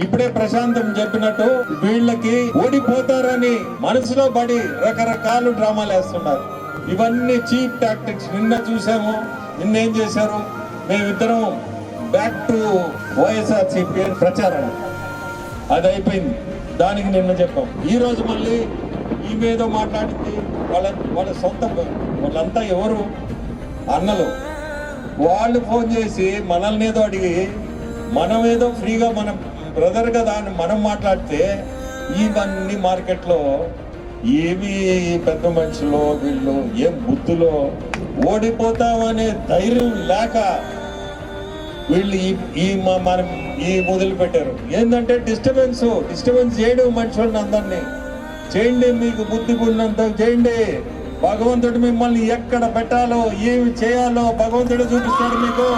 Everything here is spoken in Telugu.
ఇప్పుడే ప్రశాంతం చెప్పినట్టు వీళ్ళకి ఓడిపోతారని మనసులో పడి రకరకాల డ్రామాలు వేస్తున్నారు. ఇవన్నీ చీప్ టాక్టిక్స్. నిన్న చూసాము, నిన్నేం చేశారు, మేమిద్దరం బ్యాక్ టు వైఎస్ఆర్సీపీ ప్రచారం అది అయిపోయింది. దానికి నిన్న చెప్పాం. ఈ రోజు మళ్ళీ ఈ మీద మాట్లాడింది వాళ్ళ సొంత వాళ్ళంతా ఎవరు అన్నలు. వాళ్ళు ఫోన్ చేసి మనల్ని ఏదో అడిగి మనం ఏదో ఫ్రీగా మన బ్రదర్ కదా అని మనం మాట్లాడితే ఇవన్నీ మార్కెట్లో ఏవి పెద్ద మనుషులు వీళ్ళు ఏం బుద్ధులో ఓడిపోతామనే ధైర్యం లేక వీళ్ళు మనం మొదలు పెట్టారు. ఏంటంటే డిస్టర్బెన్స్ చేయడం మనుషులను అందరినీ చేయండి, మీకు బుద్ధి ఉన్నంత చేయండి. భగవంతుడు మిమ్మల్ని ఎక్కడ పెట్టాలో ఏమి చేయాలో భగవంతుడు చూపిస్తాడు మీకు.